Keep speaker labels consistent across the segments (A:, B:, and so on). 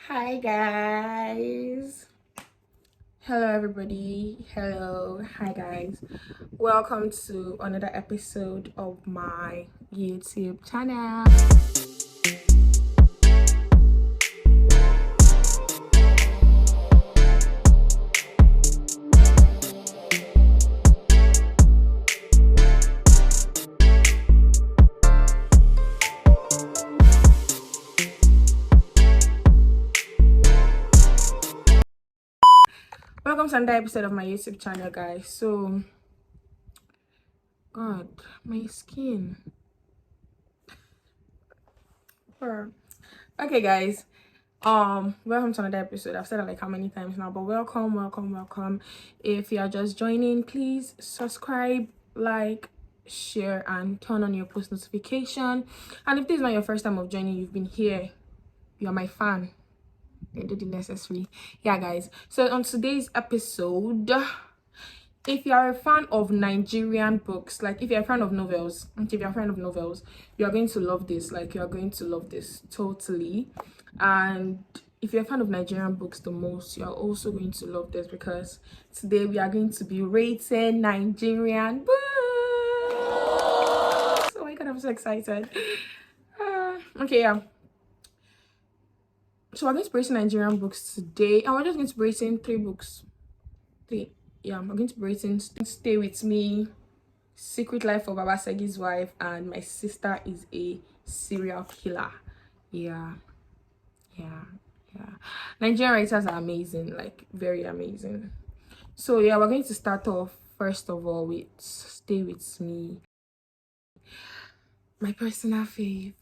A: Hi guys. Hello everybody. Hello. Hi guys. Welcome to another episode of my YouTube channel. Welcome to another episode of my YouTube channel, guys. So, God, my skin. Okay, guys. Welcome to another episode. I've said it like how many times now, but welcome. If you are just joining, please subscribe, like, share, and turn on your post notification. And if this is not your first time of joining, you've been here, you are my fan, then do the necessary. Yeah, guys. So on today's episode, if you are a fan of Nigerian books, like if you're a fan of novels, you are going to love this. Like, you are going to love this totally. And if you're a fan of Nigerian books the most, you are also going to love this, because today we are going to be rating Nigerian books. Oh my god, I'm so excited. Okay, yeah. So we're going to be rating Nigerian books today, and we're just going to be rating three books. Yeah, I'm going to be rating Stay With Me, Secret Life of Baba Segi's Wife, and My Sister is a Serial Killer. Yeah. Nigerian writers are amazing, like very amazing. So yeah, we're going to start off first of all with Stay With Me, my personal fave.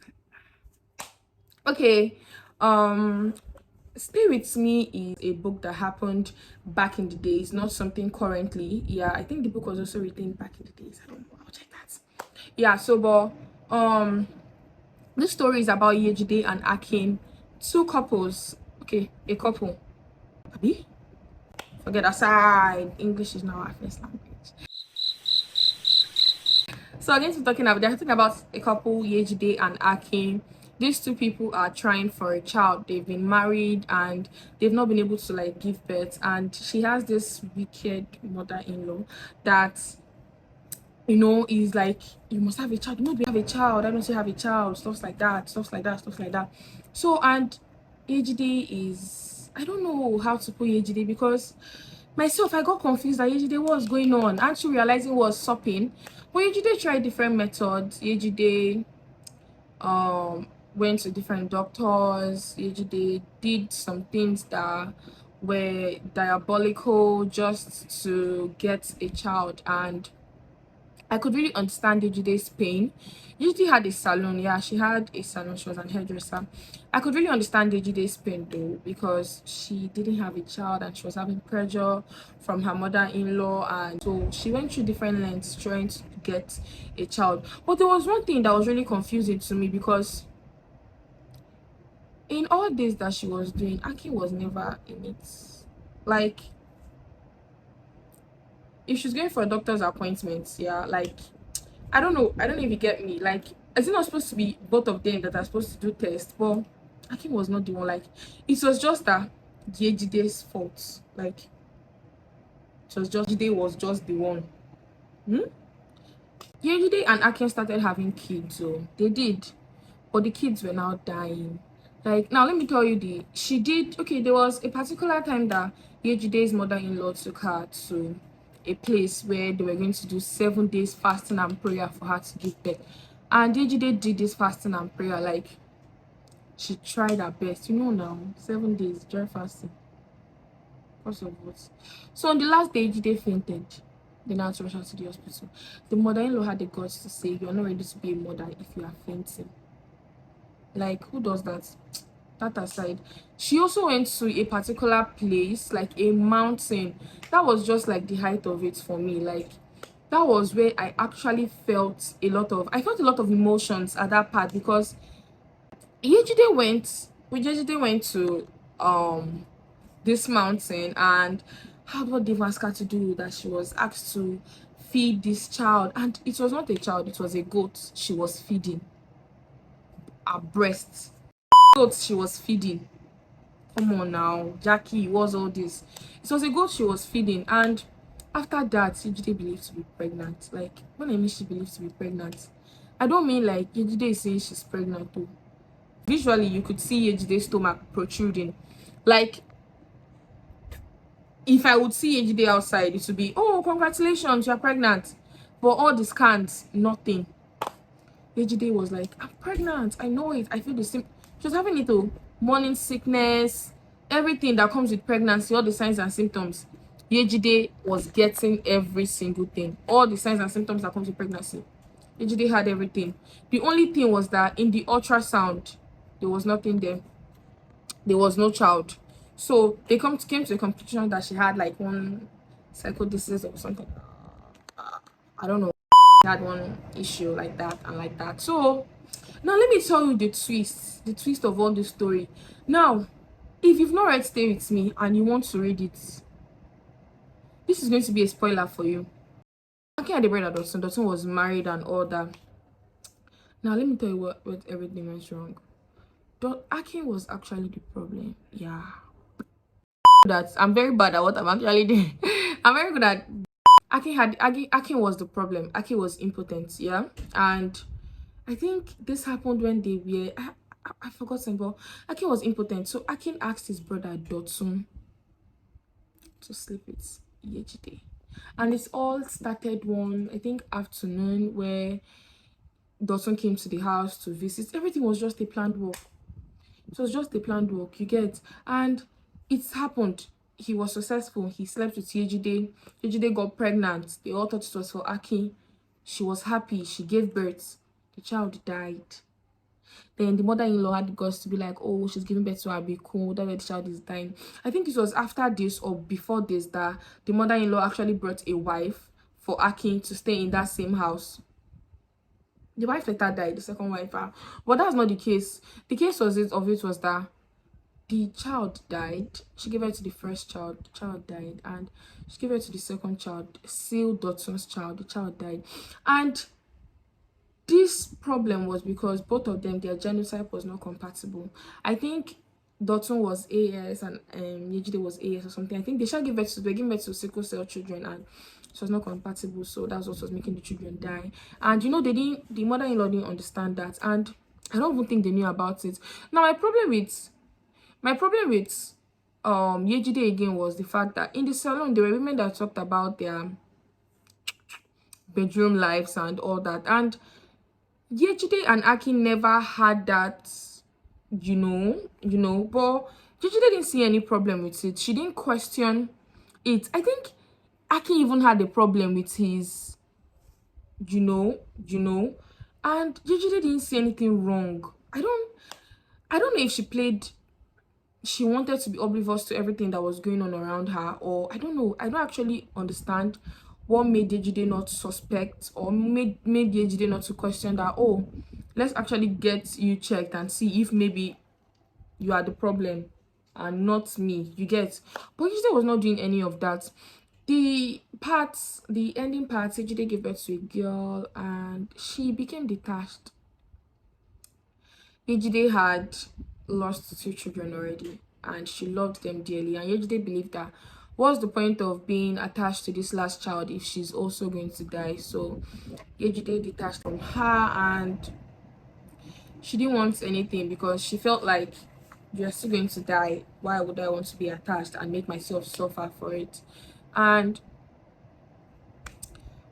A: Okay, Stay With Me is a book that happened back in the days, not something currently. Yeah, I think the book was also written back in the days. I don't know. I'll check that. Yeah, so but this story is about Yejide and Akin, two couples. Okay, a couple. Abi? Forget aside. English is now our first language. So again, they're talking about a couple, Yejide and Akin. These two people are trying for a child. They've been married and they've not been able to like give birth. And she has this wicked mother-in-law that, you know, is like, you must have a child. You must have a child. I don't say have a child. Stuff like that. So, and Yejide is, I don't know how to put Yejide, because myself, I got confused that Yejide, what's going on? Aren't you realizing what's stopping? But Yejide tried different methods. Yejide went to different doctors. Yejide did some things that were diabolical just to get a child, and I could really understand Ejide's pain. Ejide had a salon, yeah, she had a salon, she was an hairdresser. I could really understand Ejide's pain though, because she didn't have a child and she was having pressure from her mother-in-law, and so she went through different lengths trying to get a child. But there was one thing that was really confusing to me, because in all this that she was doing, Akin was never in it. Like, if she's going for a doctor's appointment, yeah, like, I don't know if you get me. Like, is it not supposed to be both of them that are supposed to do tests? But Akin was not the one. Like, it was just that Jejide's fault. Like, it was just Jide was just the one. Jide and Akin started having kids, so they did, but the kids were now dying. Like, now let me tell you, there was a particular time that Yejide's mother-in-law took her to a place where they were going to do 7 days fasting and prayer for her to give birth. And Yejide did this fasting and prayer, like, she tried her best, you know. Now 7 days dry fasting, because of what? So on the last day, Yejide fainted. They now rushed her to the hospital. The mother-in-law had the guts to say, "You are not ready to be a mother if you are fainting." Like, who does that? That aside, she also went to a particular place, like a mountain. That was just like the height of it for me. Like, that was where I actually felt a lot of emotions at that part, because Yejide went to this mountain, and how, what did Vaska to do that she was asked to feed this child, and it was not a child, it was a goat she was feeding, her breast. Goat she was feeding. Come on now, Jackie, what's all this? It was a goat she was feeding, and after that, Yejide believed to be pregnant. Like, when I mean she believed to be pregnant, I don't mean like Yejide is saying she's pregnant too. Visually, you could see Yejide's stomach protruding. Like, if I would see Ejide outside, it would be, oh, congratulations, you're pregnant. But all the scans, nothing. Ejide was like, I'm pregnant. I know it. I feel the same. She was having little morning sickness, everything that comes with pregnancy, all the signs and symptoms. Ejide was getting every single thing. All the signs and symptoms that comes with pregnancy. Ejide had everything. The only thing was that in the ultrasound, there was nothing there. There was no child. So they came to a conclusion that she had like one psychosis or something. I don't know. She had one issue like that and like that. So now let me tell you the twist of all this story. Now, if you've not read Stay With Me and you want to read it, this is going to be a spoiler for you. Akin had a brother Dotun. Dotun was married and all that. Now let me tell you what everything went wrong. Akin was actually the problem. Yeah. That I'm very bad at what I'm actually doing. I'm very good at Akin was the problem. Akin was impotent, yeah. And I think this happened when they were I forgot something, but Akin was impotent. So Akin asked his brother Dotun to sleep with Yejide. And it's all started one, I think, afternoon where Dotun came to the house to visit. Everything was just a planned work. It was just a planned work, you get. And it's happened. He was successful. He slept with Yejide. Yejide got pregnant. They all thought it was for Aki. She was happy. She gave birth. The child died. Then the mother-in-law had the guts to be like, oh, she's giving birth to Abiku. That's why the child is dying. I think it was after this or before this that the mother-in-law actually brought a wife for Aki to stay in that same house. The wife later died, the second wife. But that's not the case. The case was that the child died. She gave birth to the first child. The child died. And she gave birth to the second child, Seal Dotson's child. The child died. And this problem was because both of them, their genotype was not compatible. I think Dotson was AS and Yejide was AS or something. I think they gave birth to sickle cell children, and it was not compatible. So that's what was making the children die. And you know, the mother-in-law didn't understand that, and I don't even think they knew about it. Now my problem with Yejide again was the fact that in the salon there were women that talked about their bedroom lives and all that, and Yejide and Aki never had that, you know, but Yejide didn't see any problem with it. She didn't question it. I think Aki even had a problem with his, you know, and Yejide didn't see anything wrong. I don't know if she wanted to be oblivious to everything that was going on around her, or I don't know. I don't actually understand what made Yejide not suspect or made Yejide not to question that, oh, let's actually get you checked and see if maybe you are the problem and not me, you get. But Yejide was not doing any of that. The ending part, Yejide gave birth to a girl and she became detached. Yejide had lost 2 children already and she loved them dearly, and Yejide believed that what's the point of being attached to this last child if she's also going to die. So Yejide detached from her, and she didn't want anything because she felt like, you're still going to die, why would I want to be attached and make myself suffer for it? And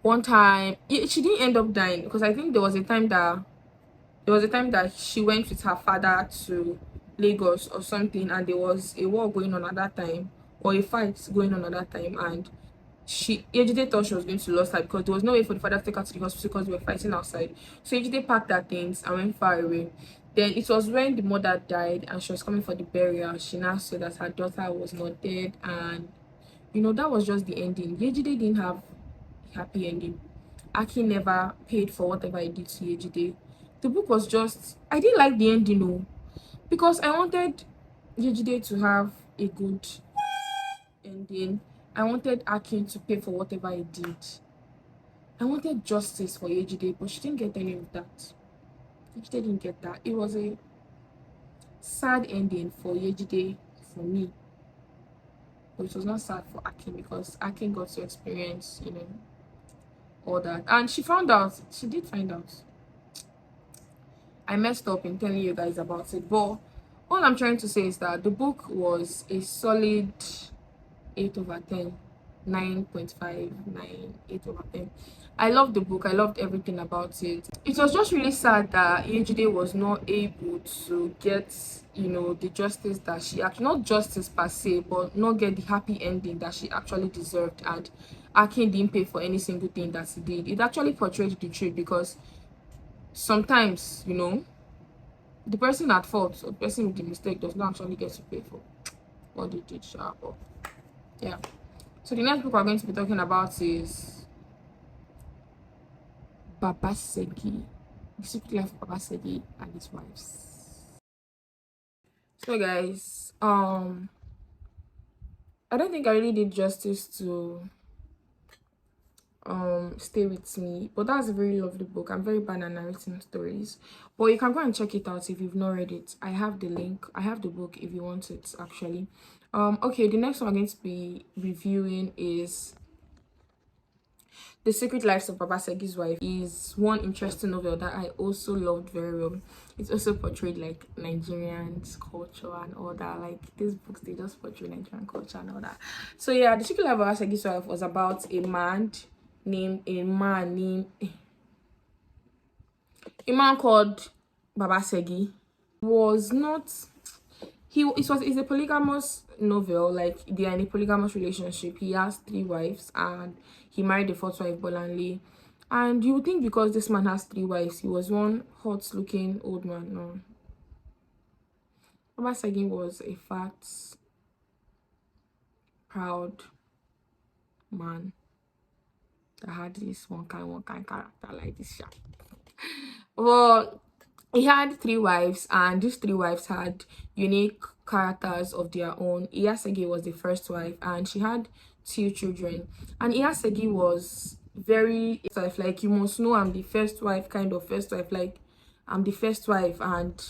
A: one time she didn't end up dying, because I think there was a time that she went with her father to Lagos or something, and there was a war going on at that time, or a fight going on at that time, and Ejide thought she was going to lose her because there was no way for the father to take her to the hospital because we were fighting outside. So Ejide packed her things and went far away. Then it was when the mother died and she was coming for the burial, she now said that her daughter was not dead, and you know, that was just the ending. Ejide didn't have a happy ending. Aki never paid for whatever I did to Ejide. The book was just, I didn't like the ending, no, because I wanted Ejide to have a good ending. I wanted Akin to pay for whatever he did. I wanted justice for Ejide, but she didn't get any of that. Ejide didn't get that. It was a sad ending for Ejide, for me, but it was not sad for Akin because Akin got to experience, all that. And she found out, she did find out. I messed up in telling you guys about it, but all I'm trying to say is that the book was a solid 8 over 10, 9.5, 9, 8 over 10. I loved the book. I loved everything about it. It was just really sad that Ejide was not able to get, the justice that she actually, not justice per se, but not get the happy ending that she actually deserved. And Akin didn't pay for any single thing that he did. It actually portrayed the truth because sometimes, the person at fault or the person with the mistake does not actually get to pay for what they did. But yeah. So the next book we're going to be talking about is Babasegi, The Secret Life of Babasegi and His Wives. So guys, I don't think I really did justice to Stay With Me, but that's a very lovely book. I'm very bad at narrating stories, but you can go and check it out if you've not read it. I have the link. I have the book if you want it actually. Okay, the next one I'm going to be reviewing is The Secret Lives of Babasegi's Wife. Is one interesting novel that I also loved very well. It's also portrayed like Nigerian's culture and all that. Like these books, they just portray Nigerian culture and all that. So yeah, The Secret Life of Babasegi's Wife was about a man called Babasegi. Was not it's a polygamous novel. Like they are in a polygamous relationship. He has 3 wives and he married the 4th wife, Bolanle. And you would think because this man has 3 wives, he was one hot looking old man. No, Babasegi was a fat, proud man that had this one kind character like this. Well, he had 3 wives, and these 3 wives had unique characters of their own. Iyasegi was the first wife, and she had 2 children. And Iyasegi was very like, you must know I'm the first wife, kind of first wife, like I'm the first wife and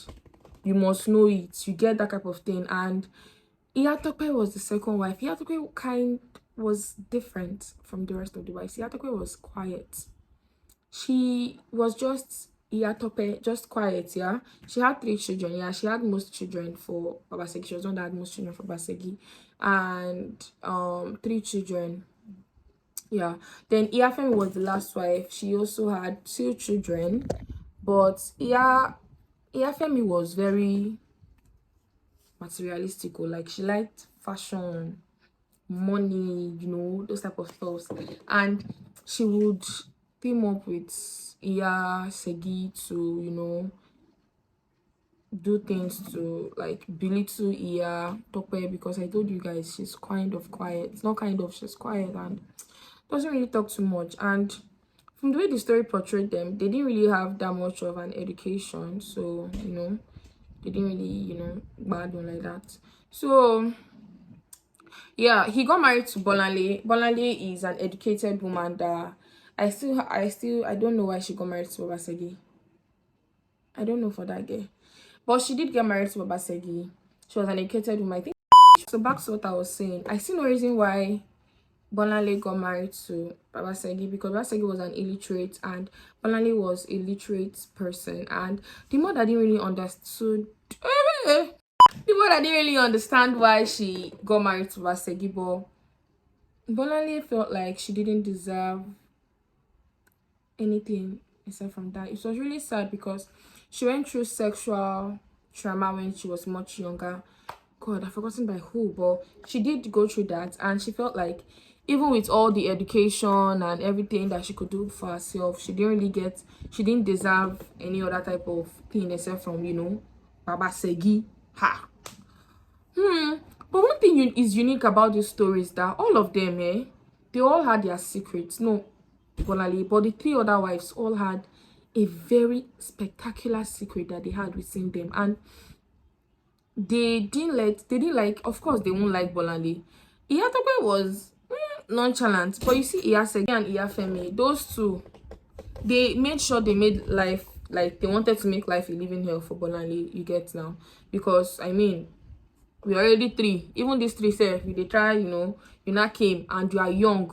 A: you must know it. You get that type of thing. And Iyatope was the second wife. Iyatope was different from the rest of the wives. Iyatope was quiet. She was just Iyatope, just quiet, yeah. She had 3 children, yeah. She had most children for Babasegi. She was one that had most children for Babasegi. And 3 children. Yeah. Then Iyafemi was the last wife. She also had 2 children. But Iyafemi was very materialistic, or like she liked fashion, money, those type of stuff. And she would team up with Iyasegi to, do things to like belittle Iyatope, because I told you guys she's kind of quiet. It's not kind of, she's quiet and doesn't really talk too much. And from the way the story portrayed them, they didn't really have that much of an education, so they didn't really bad one like that. So yeah, he got married to Bolanle. Bolanle is an educated woman that I don't know why she got married to Babasegi. I don't know for that girl. But she did get married to Babasegi. She was an educated woman, I think. So back to what I was saying. I see no reason why Bolanle got married to Babasegi, because Babasegi was an illiterate and Bolanle was a literate person. And the mother didn't really understood didn't really understand why she got married to Babasegi, but Bolanle felt like she didn't deserve anything except from that. It was really sad because she went through sexual trauma when she was much younger. God, I've forgotten by who, but she did go through that, and she felt like even with all the education and everything that she could do for herself, she didn't deserve any other type of thing except from, Babasegi. Ha. But one thing is unique about this story is that all of them, they all had their secrets. No, Bolali, but the 3 other wives all had a very spectacular secret that they had within them, and they didn't like, of course they won't like Bolali. Iyatope was nonchalant, but you see Iyasegi and Iyafemi, those 2, they made sure they made life, like they wanted to make life a living hell for Bolali, you get now, because I mean We already three. Even these three self, they try, you not came and you are young,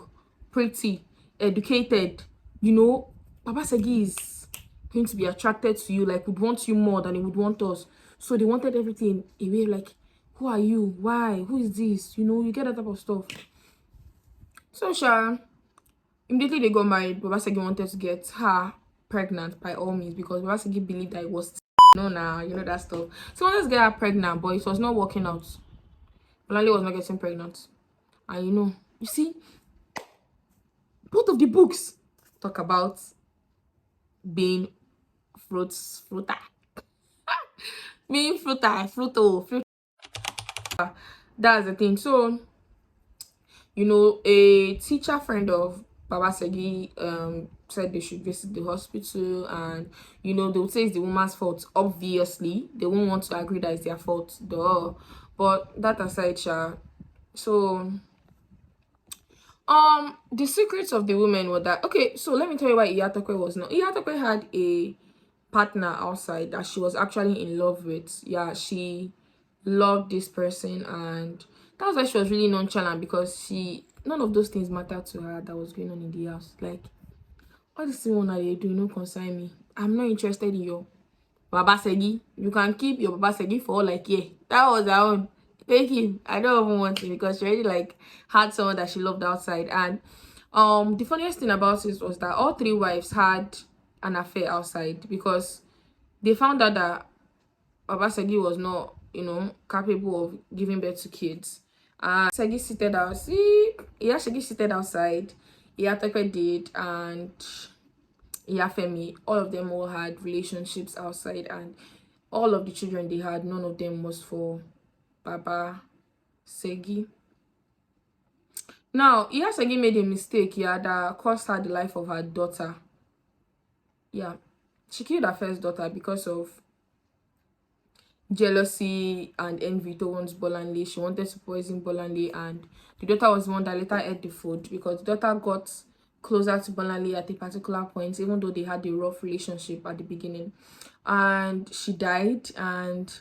A: pretty, educated, Baba Segi is going to be attracted to you, like would want you more than he would want us. So they wanted everything away, like, who are you? Why? Who is this? You get that type of stuff. So immediately they got married. Baba Segi wanted to get her pregnant by all means because Baba Segi believed that it was now, that stuff. So he wanted to get her pregnant, but it was not working out. Olale was not getting pregnant. And you see, both of the books talk about being fruiter. Being fruto. That's the thing. So, a teacher friend of Baba Segi said they should visit the hospital, and they would say it's the woman's fault. Obviously, they won't want to agree that it's their fault, duh. But that aside, so the secrets of the women were that, okay, so let me tell you why Iyatokwe was not. Iyatokwe had a partner outside that she was actually in love with. Yeah, she loved this person, and that was why she was really nonchalant, because none of those things mattered to her that was going on in the house. Like, all this thing one they do no concern me. I'm not interested in your Baba Segi. You can keep your Baba Segi for all that was her own. Take him. I don't even want him because she already had someone that she loved outside. And the funniest thing about it was that all three wives had an affair outside, because they found out that Baba Segi was not, capable of giving birth to kids. And Segi seated out. Segi seated outside. Iyatokwe did, and Iyafemi, all of them all had relationships outside, and all of the children they had, none of them was for Baba Segi. Now, Segi made a mistake, that cost her the life of her daughter. Yeah, she killed her first daughter because of jealousy and envy towards Bolanle. She wanted to poison Bolanle, and the daughter was the one that later ate the food, because the daughter got closer to Bolanle at a particular point, even though they had a rough relationship at the beginning. And she died, and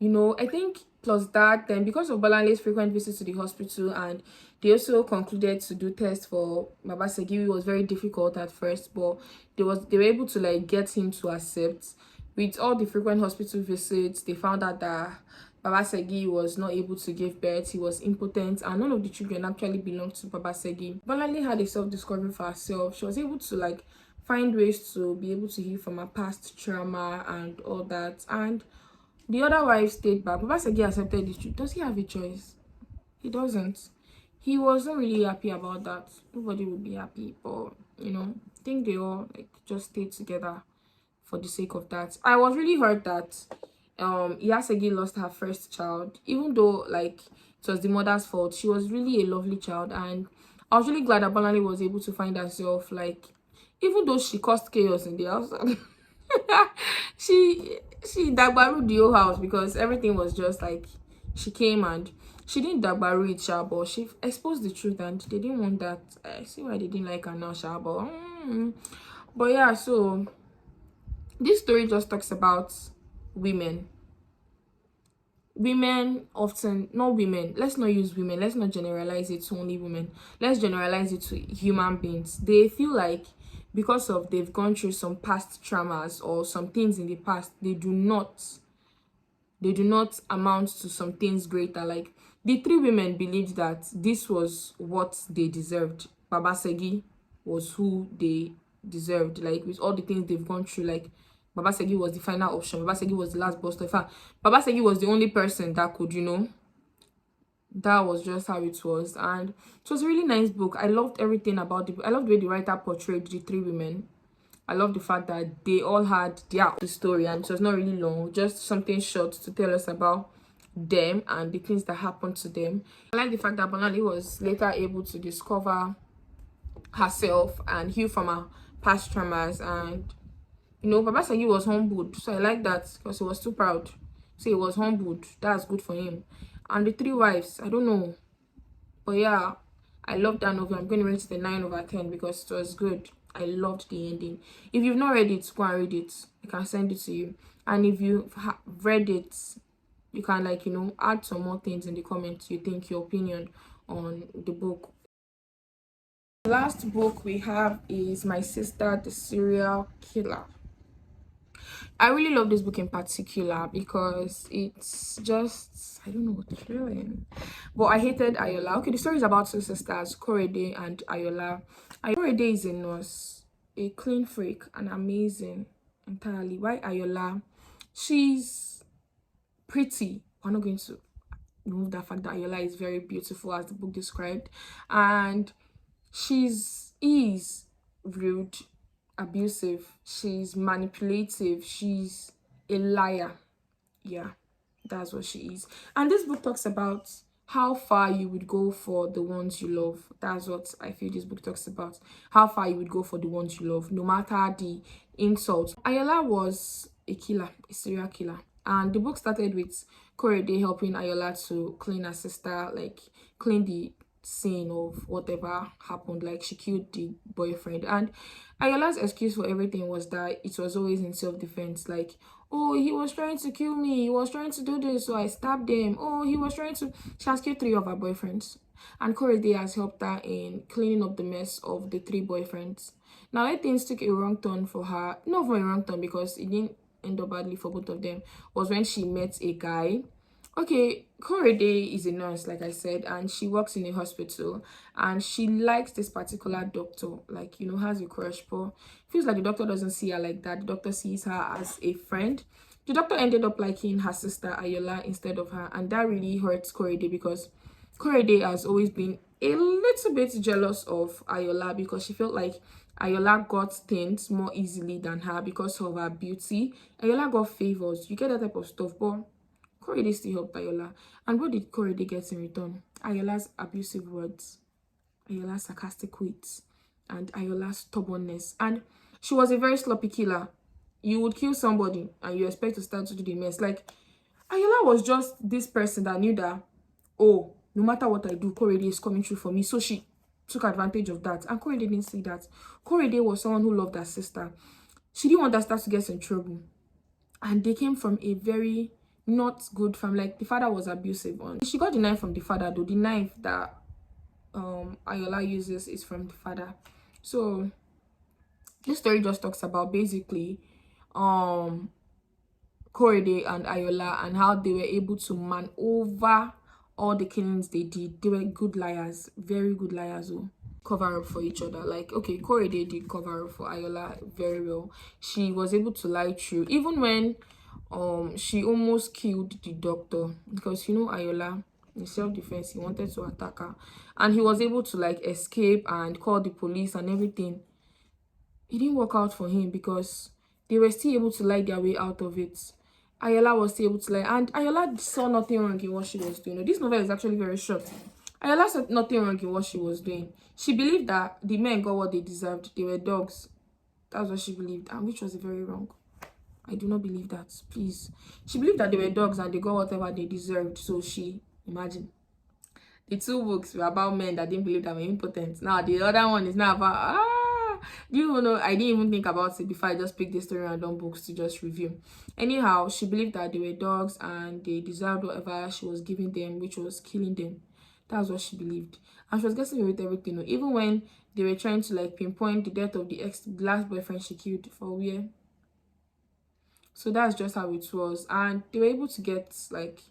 A: I think plus that, then because of Bolanle's frequent visits to the hospital, and they also concluded to do tests for Baba Segi. It was very difficult at first, but they were able to get him to accept. With all the frequent hospital visits, they found out that Baba Segi was not able to give birth. He was impotent, and none of the children actually belonged to Baba Segi. Bolanle had a self-discovery for herself. She was able to find ways to be able to heal from her past trauma and all that. And the other wife stayed back. Baba Segi accepted the truth. Does he have a choice? He doesn't. He wasn't really happy about that. Nobody would be happy, but I think they all just stayed together for the sake of that. I was really hurt that Iyasegi lost her first child, even though it was the mother's fault. She was really a lovely child, and I was really glad that Bolanle was able to find herself, even though she caused chaos in the house. she dagbaru the whole house, because everything was just she came and she didn't dagbaru it, but she exposed the truth, and they didn't want that. I see why they didn't like her now, but yeah, so this story just talks about women often, not women, let's not use women, let's not generalize it to only women, let's generalize it to human beings. They feel like because of they've gone through some past traumas or some things in the past, they do not amount to some things greater. The three women believed that this was what they deserved. Baba Segi was who they deserved, with all the things they've gone through. Baba Segi was the final option. Baba Segi was the last boss. In fact, Baba Segi was the only person that could, that was just how it was. And it was a really nice book. I loved everything about the book. I loved the way the writer portrayed the three women. I love the fact that they all had their story, and it was not really long, just something short to tell us about them and the things that happened to them. I like the fact that Bolanle was later able to discover herself and heal from her past traumas, and Baba Segi was humbled. So I like that, because he was too proud. So he was humbled. That's good for him. And the three wives, I don't know, but yeah, I loved that novel. I'm going to rate it a 9/10 because it was good. I loved the ending. If you've not read it, go and read it. I can send it to you. And if you've read it, You can, like, add some more things in the comments, you think, your opinion on the book. The last book we have is My Sister the Serial Killer. I really love this book in particular because it's just, I don't know, thrilling. But I hated Ayola. Okay, the story is about two sisters, Korede and Ayola. Korede is a nurse, a clean freak, and amazing entirely. Why Ayola? She's pretty. We're not going to remove that fact that Ayola is very beautiful, as the book described, and she's rude, abusive, she's manipulative, she's a liar. Yeah, that's what she is. And this book talks about how far you would go for the ones you love. That's what I feel this book talks about. How far you would go for the ones you love, no matter the insults. Ayola was a killer, a serial killer. And the book started with Korede helping Ayola to clean her sister, like clean the scene of whatever happened, like she killed the boyfriend. And Ayola's excuse for everything was that it was always in self-defense, like, oh, he was trying to kill me, he was trying to do this, so I stabbed him. Oh, he was trying to... She has killed 3 of her boyfriends, and Korede has helped her in cleaning up the mess of the 3 boyfriends. Now when things took a wrong turn for her, not for a wrong turn because it didn't end up badly for both of them, was when she met a guy. Okay, Korede is a nurse, like I said, and she works in a hospital, and she likes this particular doctor, like, has a crush, but feels like the doctor doesn't see her like that. The doctor sees her as a friend. The doctor ended up liking her sister Ayola instead of her, and that really hurts Korede because Korede has always been a little bit jealous of Ayola because she felt like Ayola got things more easily than her because of her beauty. Ayola got favors, you get that type of stuff, but Korede still helped Ayola. And what did Korede get in return? Ayola's abusive words, Ayola's sarcastic wits, and Ayola's stubbornness. And she was a very sloppy killer. You would kill somebody and you expect to start to do the mess. Like, Ayola was just this person that knew that, oh, no matter what I do, Korede is coming through for me. So she took advantage of that. And Korede didn't see that. Korede was someone who loved her sister. She didn't want her sister to get in trouble. And they came from a very not good family. Like, the father was abusive. She got the knife from the father, though. The knife that Ayola uses is from the father. So this story just talks about basically Korede and Ayola and how they were able to man over all the killings they did. They were good liars, very good liars. Oh, cover up for each other. Like, okay, Korede did cover up for Ayola very well. She was able to lie through, even when she almost killed the doctor, because Ayola, in self-defense, he wanted to attack her, and he was able to like escape and call the police and everything. It didn't work out for him because they were still able to lie their way out of it. Ayola was still able to lie, and Ayola saw nothing wrong in what she was doing. This novel is actually very short. Ayola saw nothing wrong in what she was doing. She believed that the men got what they deserved. They were dogs. That's what she believed, and which was very wrong. I do not believe that, please. She believed that they were dogs and they got whatever they deserved. So she, imagine. The 2 books were about men that didn't believe that were impotent. Now the other one is now about you know, I didn't even think about it before I just picked the story random books to just review. Anyhow, she believed that they were dogs and they deserved whatever she was giving them, which was killing them. That's what she believed. And she was getting away with everything. Even when they were trying to like pinpoint the death of the last boyfriend she killed for where. So that's just how it was. And they were able to get like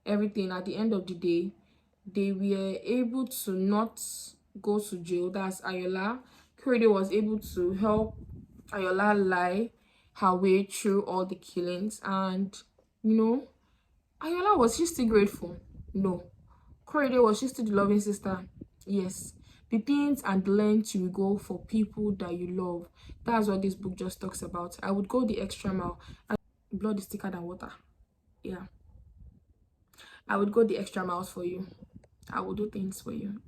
A: everything. At the end of the day, they were able to not go to jail. That's Ayola. Korede was able to help Ayola lie her way through all the killings. And Ayola, was she still grateful? No. Korede, was she still the loving sister? Yes. The things and the lengths you go for people that you love. That's what this book just talks about. I would go the extra mile. Blood is thicker than water. Yeah, I would go the extra miles for you. I would do things for you,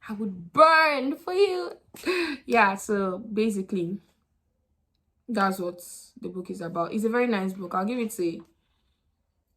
A: I would burn for you. Yeah, so basically that's what the book is about. It's a very nice book. I'll give it a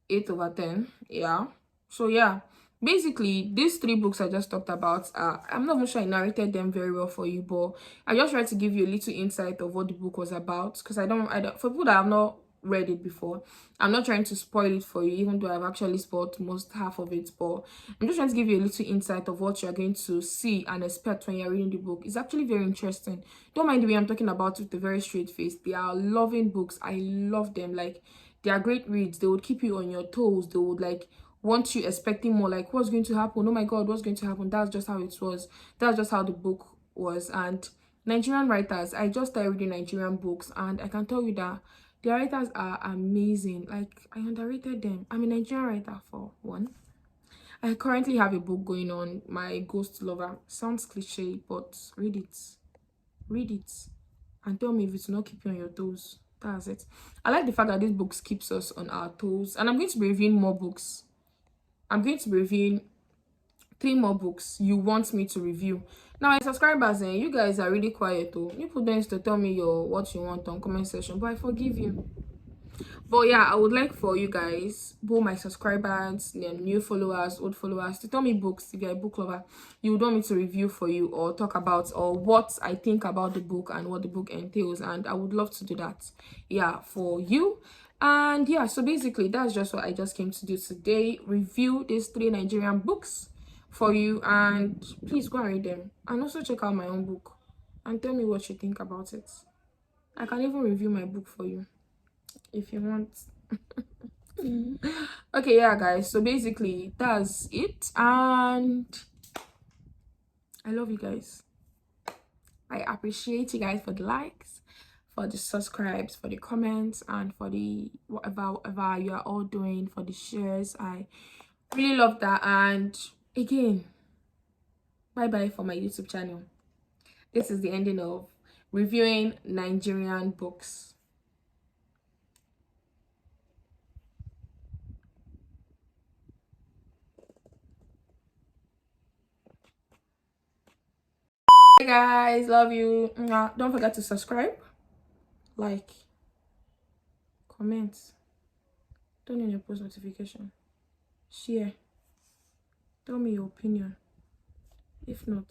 A: 8/10. Yeah, so yeah, basically these 3 books I just talked about, I'm not even sure I narrated them very well for you, but I just tried to give you a little insight of what the book was about, because I don't for people that have not read it before. I'm not trying to spoil it for you, even though I've actually spoiled most half of it, but I'm just trying to give you a little insight of what you're going to see and expect when you're reading the book. It's actually very interesting. Don't mind the way I'm talking about it with a very straight face. They are loving books. I love them. Like, they are great reads. They would keep you on your toes. They would like want you expecting more, like what's going to happen, oh my god, what's going to happen. That's just how it was. That's just how the book was. And Nigerian writers, I just started reading Nigerian books, and I can tell you that the writers are amazing. Like, I underrated them. I'm a Nigerian writer for one. I currently have a book going on, My Ghost Lover. Sounds cliche, but read it. Read it and tell me if it's not keeping you on your toes. That's it. I like the fact that these books keeps us on our toes, and I'm going to be reviewing more books. I'm going to be reviewing 3 more books you want me to review. Now, my subscribers, you guys are really quiet though. You put them to tell me what you want on comment section, but I forgive you. But yeah, I would like for you guys, both my subscribers, new followers, old followers, to tell me books. If you're a book lover, you would want me to review for you or talk about, or what I think about the book and what the book entails, and I would love to do that, yeah, for you. And yeah, so basically that's just what I just came to do today. Review these 3 Nigerian books for you, and please go and read them, and also check out my own book and tell me what you think about it. I can even review my book for you if you want. Okay, yeah guys, so basically that's it, and I love you guys. I appreciate you guys for the likes, for the subscribes, for the comments, and for the whatever you are all doing, for the shares. I really love that. And again, bye bye for my YouTube channel. This is the ending of reviewing Nigerian books. Hey guys, love you. Don't forget to subscribe, like, comment, turn on your post notification, share, tell me your opinion. If not,